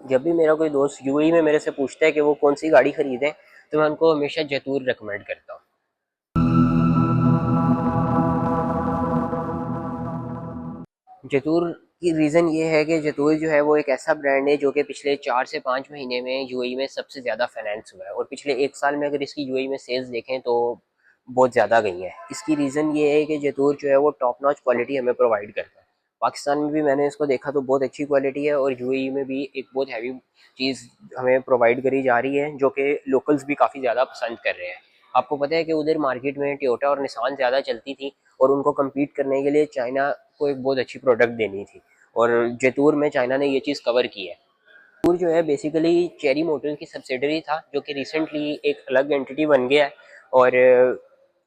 जब भी मेरा कोई दोस्त यूएई में मेरे से पूछता है कि वो कौन सी गाड़ी खरीदें, तो मैं उनको हमेशा जैतूर रिकमेंड करता हूँ। जैतूर की रीज़न ये है कि जैतूर जो है वो एक ऐसा ब्रांड है जो कि पिछले 4 से 5 महीने में यूएई में सबसे ज़्यादा फाइनेंस हुआ है, और पिछले 1 साल में अगर इसकी यूएई में सेल्स देखें तो बहुत ज़्यादा गई है। इसकी रीज़न ये है कि जैतूर जो है वो टॉप नॉच क्वालिटी हमें प्रोवाइड करता है। पाकिस्तान में भी मैंने इसको देखा तो बहुत अच्छी क्वालिटी है, और यूएई में भी एक बहुत हैवी चीज़ हमें प्रोवाइड करी जा रही है जो कि लोकल्स भी काफ़ी ज़्यादा पसंद कर रहे हैं। आपको पता है कि उधर मार्केट में टोयोटा और निसान ज़्यादा चलती थी, और उनको कम्पीट करने के लिए चाइना को एक बहुत अच्छी प्रोडक्ट देनी थी, और जैतूर में चाइना ने ये चीज़ कवर की है। जैतूर जो है बेसिकली चेरी मोटर्स की सब्सिडरी था, जो कि रिसेंटली एक अलग एंटिटी बन गया है। और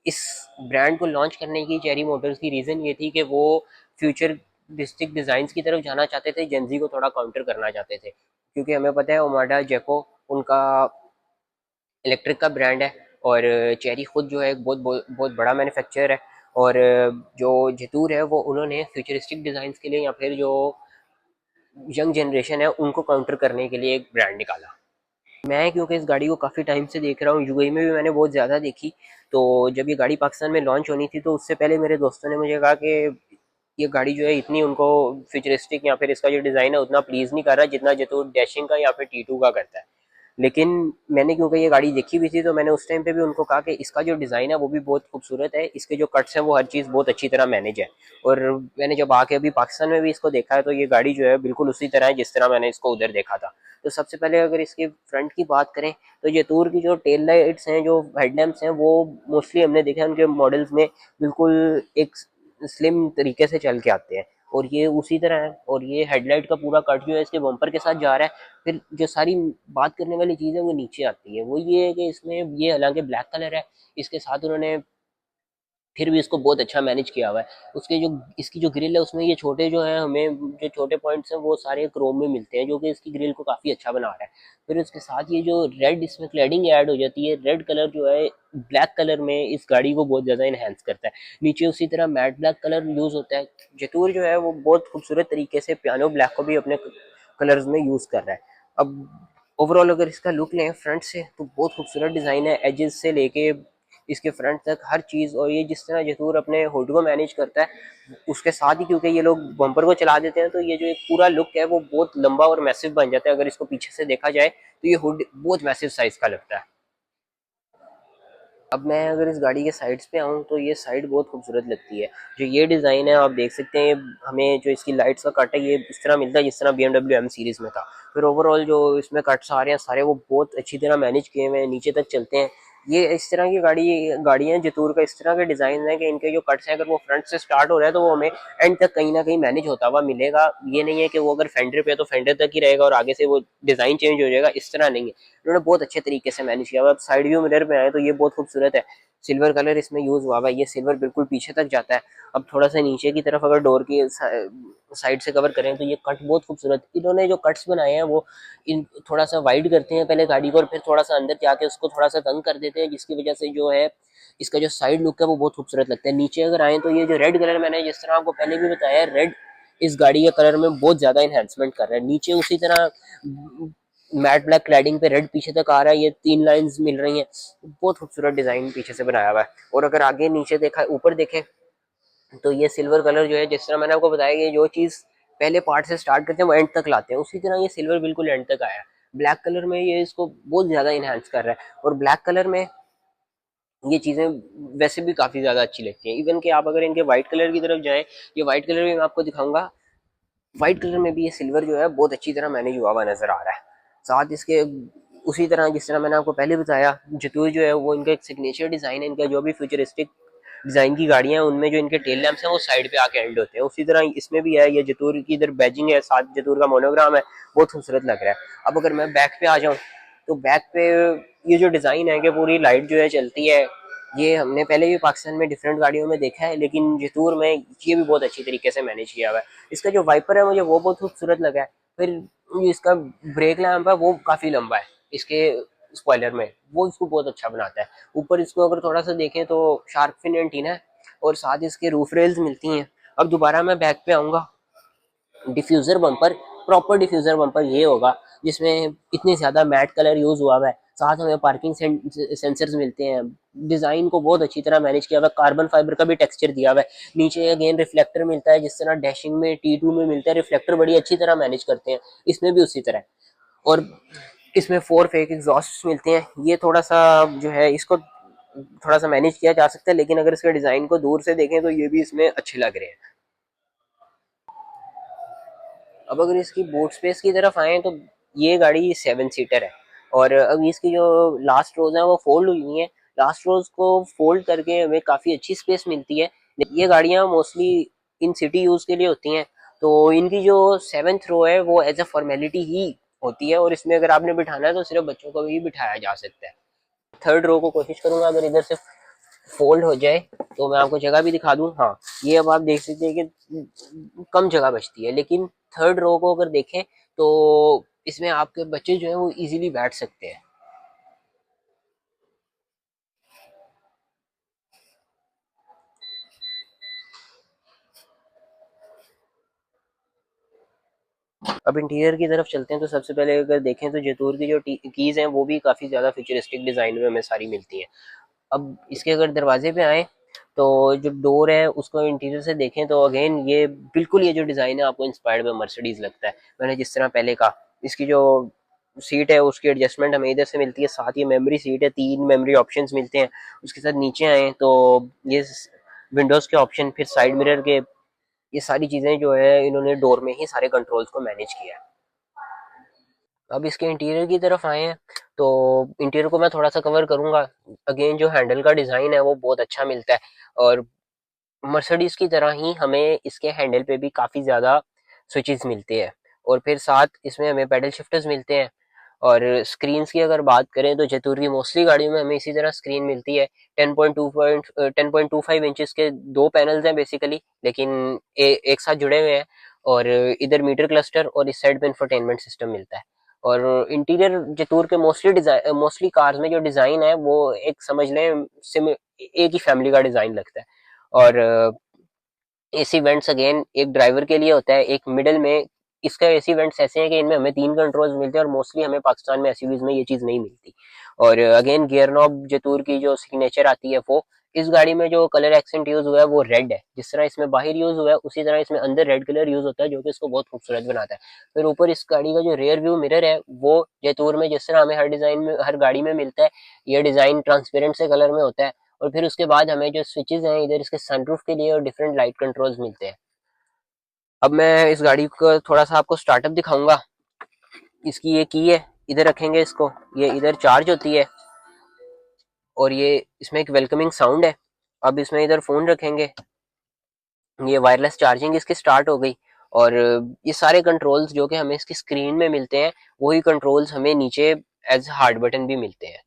इस ब्रांड को लॉन्च करने की चेरी मोटर्स की रीज़न ये थी कि वो फ्यूचरिस्टिक डिज़ाइंस की तरफ जाना चाहते थे, जेंजी को थोड़ा काउंटर करना चाहते थे, क्योंकि हमें पता है ओमाडा जेको उनका इलेक्ट्रिक का ब्रांड है, और चेरी खुद जो है एक बहुत बहुत बहुत बड़ा मैन्युफैक्चरर है। और जो जैतूर है वो उन्होंने फ्यूचरिस्टिक डिज़ाइंस के लिए या फिर जो यंग जनरेशन है उनको काउंटर करने के लिए एक ब्रांड निकाला। मैं क्योंकि इस गाड़ी को काफ़ी टाइम से देख रहा हूँ, यूएई में भी मैंने बहुत ज़्यादा देखी। तो जब ये गाड़ी पाकिस्तान में लॉन्च होनी थी तो उससे पहले मेरे दोस्तों ने मुझे कहा कि ये गाड़ी जो है इतनी उनको फ्यूचरिस्टिक या फिर इसका जो डिज़ाइन है उतना प्लीज़ नहीं कर रहा जितना जैतून डैशिंग का या फिर टी टू का करता है। लेकिन मैंने क्योंकि ये गाड़ी देखी हुई थी तो मैंने उस टाइम पे भी उनको कहा कि इसका जो डिज़ाइन है वो भी बहुत खूबसूरत है, इसके जो कट्स हैं वो हर चीज़ बहुत अच्छी तरह मैनेज है। और मैंने जब आके अभी पाकिस्तान में भी इसको देखा है तो ये गाड़ी जो है बिल्कुल उसी तरह है जिस तरह मैंने इसको उधर देखा था। तो सबसे पहले अगर इसके फ्रंट की बात करें तो जैतूर की जो टेल लाइट्स हैं, जो हेडलैम्प्स हैं, वो मोस्टली हमने देखा है उनके मॉडल्स में बिल्कुल एक स्लिम तरीके से चल के आते हैं, और ये उसी तरह है। और ये हेडलाइट का पूरा कट जो है इसके बम्पर के साथ जा रहा है। फिर जो सारी बात करने वाली चीज़ है वो नीचे आती है, वो ये है कि इसमें ये हालांकि ब्लैक कलर है, इसके साथ उन्होंने फिर भी इसको बहुत अच्छा मैनेज किया हुआ है। उसके जो इसकी जो ग्रिल है उसमें ये छोटे जो है हमें जो छोटे पॉइंट्स हैं वो सारे क्रोम में मिलते हैं, जो कि इसकी ग्रिल को काफ़ी अच्छा बना रहा है। फिर उसके साथ ये जो रेड इसमें क्लैडिंग ऐड हो जाती है, रेड कलर जो है ब्लैक कलर में इस गाड़ी को बहुत ज़्यादा इन्हेंस करता है। नीचे उसी तरह मैट ब्लैक कलर यूज़ होता है। जैतूर जो है वो बहुत खूबसूरत तरीके से पियानो ब्लैक को भी अपने कलर्स में यूज़ कर रहा है। अब ओवरऑल अगर इसका लुक लें फ्रंट से तो बहुत खूबसूरत डिज़ाइन है, एजेस से लेके इसके फ्रंट तक हर चीज़। और ये जिस तरह जैतूर अपने हुड को मैनेज करता है उसके साथ ही क्योंकि ये लोग बम्पर को चला देते हैं तो ये जो एक पूरा लुक है वो बहुत लंबा और मैसिव बन जाता है। अगर इसको पीछे से देखा जाए तो ये हुड बहुत मैसिव साइज का लगता है। अब मैं अगर इस गाड़ी के साइड्स पे आऊँ तो ये साइड बहुत खूबसूरत लगती है। जो ये डिज़ाइन है आप देख सकते हैं, हमें जो इसकी लाइट्स का कट है ये इस तरह मिलता है जिस तरह BMW M सीरीज़ में था। फिर ओवरऑल जो इसमें कट्स आ रहे हैं सारे वो बहुत अच्छी तरह मैनेज किए हुए हैं, नीचे तक चलते हैं। ये इस तरह की गाड़ियाँ जैतूर का इस तरह के डिज़ाइन है कि इनके जो कट्स हैं अगर वो फ्रंट से स्टार्ट हो रहा है तो वो हमें एंड तक कहीं ना कहीं मैनेज होता हुआ मिलेगा। ये नहीं है कि वो अगर फेंडर पे है तो फेंडर तक ही रहेगा और आगे से वो डिज़ाइन चेंज हो जाएगा, इस तरह नहीं है। उन्होंने बहुत अच्छे तरीके से मैनेज किया हुआ। अब साइड व्यू मिरर पे आए तो ये बहुत खूबसूरत है, सिल्वर कलर इसमें यूज़ हुआ हुआ है, ये सिल्वर बिल्कुल पीछे तक जाता है। अब थोड़ा सा नीचे की तरफ अगर डोर की साइड से कवर करें तो ये कट बहुत खूबसूरत, इन्होंने जो कट्स बनाए हैं वो इन थोड़ा सा वाइड करते हैं पहले गाड़ी को, और फिर थोड़ा सा अंदर जाके उसको थोड़ा सा तंग कर देते हैं, जिसकी वजह से जो है इसका जो साइड लुक है वो बहुत खूबसूरत लगता है। नीचे अगर आए तो ये जो रेड कलर मैंने जिस तरह आपको पहले भी बताया, रेड इस गाड़ी के कलर में बहुत ज्यादा इन्हेंसमेंट कर रहा है। नीचे उसी तरह मैट ब्लैक क्लैडिंग पे रेड पीछे तक आ रहा है, ये 3 लाइंस मिल रही हैं, बहुत खूबसूरत डिजाइन पीछे से बनाया हुआ है। और अगर आगे नीचे देखा ऊपर देखें तो ये सिल्वर कलर जो है जिस तरह मैंने आपको बताया कि जो चीज़ पहले पार्ट से स्टार्ट करते हैं वो एंड तक लाते हैं, उसी तरह ये सिल्वर बिल्कुल एंड तक आया है। ब्लैक कलर में ये इसको बहुत ज़्यादा इन्हांस कर रहा है, और ब्लैक कलर में ये चीज़ें वैसे भी काफ़ी ज़्यादा अच्छी लगती हैं। इवन कि आप अगर इनके व्हाइट कलर की तरफ जाएं, ये व्हाइट कलर भी मैं आपको दिखाऊंगा, व्हाइट कलर में भी ये सिल्वर जो है बहुत अच्छी तरह मैनेज हुआ हुआ नजर आ रहा है। साथ इसके उसी तरह जिस तरह मैंने आपको पहले बताया, जैतूर जो है वो इनका एक सिग्नेचर डिज़ाइन है। इनका जो भी फ्यूचरिस्टिक डिज़ाइन की गाड़ियां हैं उनमें जो इनके टेल लैंप्स हैं वो साइड पे आके एंड होते हैं, उसी तरह इसमें भी है। ये जैतूर की इधर बैजिंग है, साथ जैतूर का मोनोग्राम है, बहुत खूबसूरत लग रहा है। अब अगर मैं बैक पे आ जाऊँ तो बैक पे ये जो डिज़ाइन है कि पूरी लाइट जो है चलती है, ये हमने पहले भी पाकिस्तान में डिफरेंट गाड़ियों में देखा है, लेकिन जैतूर में ये भी बहुत अच्छी तरीके से मैनेज किया हुआ है। इसका जो वाइपर है मुझे वो बहुत खूबसूरत लगा है। फिर इसका ब्रेक लैंप है वो काफ़ी लंबा है इसके स्पॉइलर में, वो इसको बहुत अच्छा बनाता है। ऊपर इसको अगर थोड़ा सा देखें तो शार्क फिन एंटीना है, और साथ इसके रूफ रेल्स मिलती हैं। अब दोबारा मैं बैक पे आऊँगा, diffuser bumper proper diffuser bumper ये होगा जिसमें इतने ज्यादा मैट कलर यूज हुआ हुआ है, साथ हमें पार्किंग सेंसर्स मिलते हैं, डिजाइन को बहुत अच्छी तरह मैनेज किया हुआ है, कार्बन फाइबर का भी टेक्सचर दिया हुआ है, नीचे अगेन रिफ्लेक्टर मिलता है जिस तरह डैशिंग में T2 में मिलता है, रिफ्लेक्टर बड़ी अच्छी तरह मैनेज करते हैं, इसमें भी उसी तरह। और इसमें 4 फेक एग्जॉस्ट मिलते हैं, ये थोड़ा सा जो है इसको थोड़ा सा मैनेज किया जा सकता है, लेकिन अगर इसके डिजाइन को दूर से देखें तो ये भी इसमें अच्छे लग रहे हैं। अब अगर इसकी बूट स्पेस की तरफ आए तो ये गाड़ी 7 सीटर है, और अब इसकी जो लास्ट रोज है वो फोल्ड हुई है, लास्ट रोज को फोल्ड करके हमें काफ़ी अच्छी स्पेस मिलती है। ये गाड़ियाँ मोस्टली इन सिटी यूज़ के लिए होती हैं, तो इनकी जो 7th रो है वो एज अ फॉर्मेलिटी ही होती है, और इसमें अगर आपने बिठाना है तो सिर्फ बच्चों को भी बिठाया जा सकता है। 3rd रो को कोशिश करूंगा अगर इधर से फोल्ड हो जाए तो मैं आपको जगह भी दिखा दूं। हाँ, ये अब आप देख सकते हैं कि कम जगह बचती है, लेकिन 3rd रो को अगर देखें तो इसमें आपके बच्चे जो है वो इजीली बैठ सकते हैं। अब इंटीरियर की तरफ चलते हैं, तो सबसे पहले अगर देखें तो जेतूर की जो कीज हैं वो भी काफ़ी ज़्यादा फ्यूचरिस्टिक डिज़ाइन में हमें सारी मिलती हैं। अब इसके अगर दरवाजे पे आए तो जो डोर है उसको इंटीरियर से देखें तो अगेन ये बिल्कुल ये जो डिज़ाइन है आपको इंस्पायर्ड बाय मर्सिडीज लगता है। मैंने जिस तरह पहले कहा, इसकी जो सीट है उसकी एडजस्टमेंट हमें इधर से मिलती है, साथ ही मेमोरी सीट है, 3 मेमोरी ऑप्शंस मिलते हैं। उसके साथ नीचे आए तो ये विंडोज़ के ऑप्शन, फिर साइड मिरर के, ये सारी चीज़ें जो है इन्होंने डोर में ही सारे कंट्रोल्स को मैनेज किया है। अब इसके इंटीरियर की तरफ आए हैं तो इंटीरियर को मैं थोड़ा सा कवर करूंगा। अगेन जो हैंडल का डिज़ाइन है वो बहुत अच्छा मिलता है, और मर्सिडीज की तरह ही हमें इसके हैंडल पे भी काफ़ी ज़्यादा स्विचेस मिलते हैं, और फिर साथ इसमें हमें पैडल शिफ्टर्स मिलते हैं। और स्क्रीन की अगर बात करें तो जैतूर की मोस्टली गाड़ियों में हमें इसी तरह स्क्रीन मिलती है। 10.25 के 2 पैनल्स हैं बेसिकली, लेकिन एक साथ जुड़े हुए हैं, और इधर मीटर क्लस्टर और इस साइड पे इंफोटेनमेंट सिस्टम मिलता है। और इंटीरियर जैतूर के मोस्टली कार्स में जो डिज़ाइन है वो एक समझ लें एक ही फैमिली का डिज़ाइन लगता है। और एसी वेंट्स अगेन एक ड्राइवर के लिए होता है, एक मिडिल में इसका एसी वेंट्स ऐसे हैं कि इनमें हमें 3 कंट्रोल्स मिलते हैं, और मोस्टली हमें पाकिस्तान में एसयूवीज में ये चीज़ नहीं मिलती। और अगेन गियर नॉब जैतूर की जो सिग्नेचर आती है वो, इस गाड़ी में जो कलर एक्सेंट यूज हुआ है वो रेड है, जिस तरह इसमें बाहर यूज हुआ है उसी तरह इसमें अंदर रेड कलर यूज होता है, जो कि इसको बहुत खूबसूरत बनाता है। फिर ऊपर इस गाड़ी का जो रेयर व्यू मिरर है वो जैतूर में जिस तरह हमें हर डिजाइन में हर गाड़ी में मिलता है, ये डिजाइन ट्रांसपेरेंट से कलर में होता है। और फिर उसके बाद हमें जो स्विचेस हैं इधर इसके सनरूफ के लिए और डिफरेंट लाइट कंट्रोल्स मिलते हैं। अब मैं इस गाड़ी को थोड़ा सा आपको स्टार्टअप दिखाऊंगा। इसकी ये की है, इधर रखेंगे इसको, ये इधर चार्ज होती है, और ये इसमें एक वेलकमिंग साउंड है। अब इसमें इधर फोन रखेंगे, ये वायरलेस चार्जिंग इसकी स्टार्ट हो गई। और ये सारे कंट्रोल्स जो कि हमें इसकी स्क्रीन में मिलते हैं वही कंट्रोल्स हमें नीचे एज हार्ड बटन भी मिलते हैं।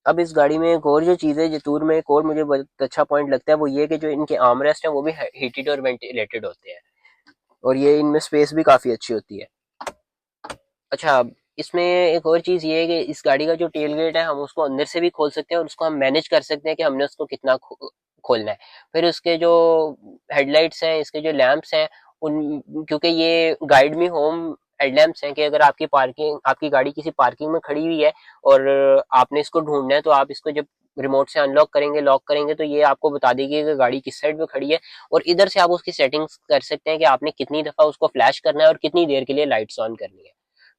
अब इस गाड़ी में एक और जो चीज़ है जैतूर में, एक और मुझे बहुत अच्छा पॉइंट लगता है वो ये कि जो इनके आर्मरेस्ट हैं वो भी हीटेड और वेंटिलेटेड होते हैं, और ये इनमें स्पेस भी काफ़ी अच्छी होती है। अच्छा, इसमें एक और चीज़ ये है कि इस गाड़ी का जो टेल गेट है हम उसको अंदर से भी खोल सकते हैं, और उसको हम मैनेज कर सकते हैं कि हमने उसको कितना खोलना है। फिर उसके जो हेडलाइट्स हैं, इसके जो लैंप्स हैं, उन क्योंकि ये गाइड मी होम हेडलैम्प्स हैं कि अगर आपकी गाड़ी किसी पार्किंग में खड़ी हुई है और आपने इसको ढूंढना है, तो आप इसको जब रिमोट से अनलॉक करेंगे, लॉक करेंगे, तो ये आपको बता देगी कि गाड़ी किस साइड पे खड़ी है, और इधर से आप उसकी सेटिंग्स कर सकते हैं कि आपने कितनी दफ़ा उसको फ्लैश करना है और कितनी देर के लिए लाइट्स ऑन करनी है।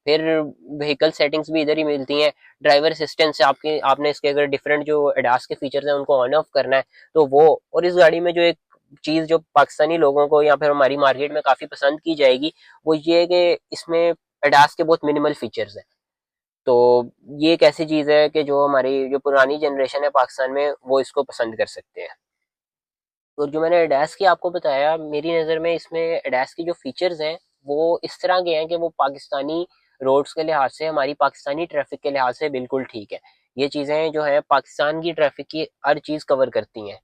फिर व्हीकल सेटिंग्स भी इधर ही मिलती हैं। ड्राइवर असिस्टेंट से आपने इसके अगर डिफरेंट जो एडास के फीचर्स हैं उनको ऑन ऑफ करना है तो वो। और इस गाड़ी में जो एक चीज़ जो पाकिस्तानी लोगों को या फिर हमारी मार्केट में काफ़ी पसंद की जाएगी वो ये है कि इसमें एडास के बहुत मिनिमल फीचर्स हैं। तो ये एक ऐसी चीज़ है कि जो हमारी जो पुरानी जनरेशन है पाकिस्तान में वो इसको पसंद कर सकते हैं। और जो मैंने एडास की आपको बताया, मेरी नज़र में इसमें एडास की जो फीचर्स हैं वो इस तरह के हैं कि वो पाकिस्तानी रोड्स के लिहाज से, हमारी पाकिस्तानी ट्रैफिक के लिहाज से बिल्कुल ठीक है। ये चीज़ें जो है पाकिस्तान की ट्रैफिक की हर चीज़ कवर करती हैं।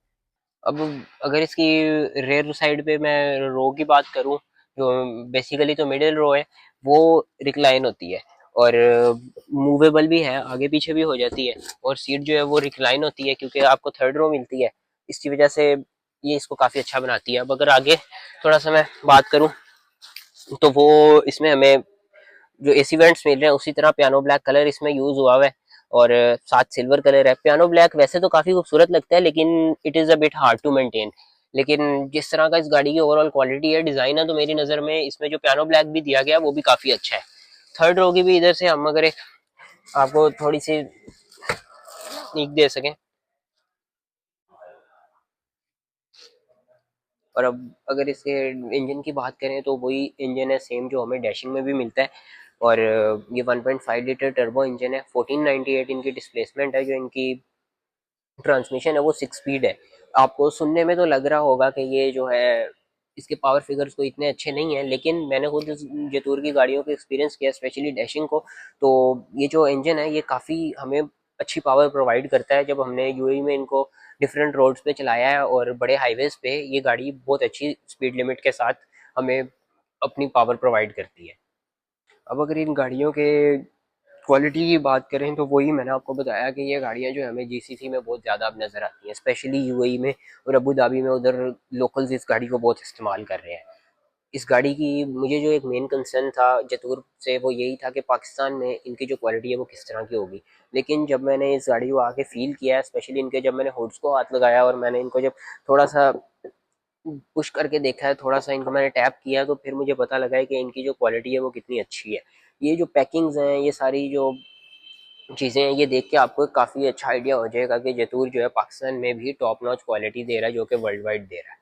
अब अगर इसकी रेयर साइड पे मैं रो की बात करूं, जो बेसिकली तो मिडिल रो है वो रिक्लाइन होती है, और मूवेबल भी है, आगे पीछे भी हो जाती है, और सीट जो है वो रिक्लाइन होती है क्योंकि आपको 3rd रो मिलती है, इसकी वजह से ये इसको काफ़ी अच्छा बनाती है। अब अगर आगे थोड़ा सा मैं बात करूं तो वो इसमें हमें जो एसी वेंट्स मिल रहे हैं उसी तरह पियानो ब्लैक कलर इसमें यूज हुआ हुआ है, और साथ सिल्वर कलर है। पियानो ब्लैक वैसे तो काफी खूबसूरत लगता है, लेकिन it is a bit hard to maintain. लेकिन जिस तरह का इस गाड़ी की ओवरऑल क्वालिटी है, डिजाइन है, तो मेरी नजर में इसमें जो पियानो ब्लैक भी दिया गया वो भी काफी अच्छा है। थर्ड रो की भी इधर से हम अगर एक आपको थोड़ी सी नीक दे सकें, और अब अगर इसके इंजन की बात करें तो वही इंजन है सेम जो हमें डैशिंग में भी मिलता है, और ये 1.5 लीटर टर्बो इंजन है। 1498 इनकी डिस्प्लेसमेंट है। जो इनकी ट्रांसमिशन है वो 6 स्पीड है। आपको सुनने में तो लग रहा होगा कि ये जो है इसके पावर फिगर्स तो इतने अच्छे नहीं है, लेकिन मैंने खुद जतूर की गाड़ियों को एक्सपीरियंस किया, स्पेशली डैशिंग को। तो ये जो इंजन है ये काफ़ी हमें अच्छी पावर प्रोवाइड करता है। जब हमने यूएई में इनको डिफरेंट रोड्स पे चलाया है और बड़े हाईवेज पे, ये गाड़ी बहुत अच्छी स्पीड लिमिट के साथ हमें अपनी पावर प्रोवाइड करती है। अब अगर इन गाड़ियों के क्वालिटी की बात करें तो वही मैंने आपको बताया कि ये गाड़ियां जो हमें जीसीसी में बहुत ज़्यादा अब नज़र आती हैं, स्पेशली यूएई में और अबू धाबी में। उधर लोकल्स इस गाड़ी को बहुत इस्तेमाल कर रहे हैं। इस गाड़ी की मुझे जो एक मेन कंसर्न था जतूर से वो यही था कि पाकिस्तान में इनकी जो क्वालिटी है वो किस तरह की होगी। लेकिन जब मैंने इस गाड़ी को आके फील किया, स्पेशली इनके जब मैंने हुड्स को हाथ लगाया और मैंने इनको जब थोड़ा सा पुश करके देखा है, थोड़ा सा इनको मैंने टैप किया, तो फिर मुझे पता लगा है कि इनकी जो क्वालिटी है वो कितनी अच्छी है। ये जो पैकिंग्स हैं, ये सारी जो चीज़ें हैं, ये देख के आपको काफ़ी अच्छा आइडिया हो जाएगा कि जैतूर जो है पाकिस्तान में भी टॉप नॉच क्वालिटी दे रहा है, जो कि वर्ल्ड वाइड दे रहा है।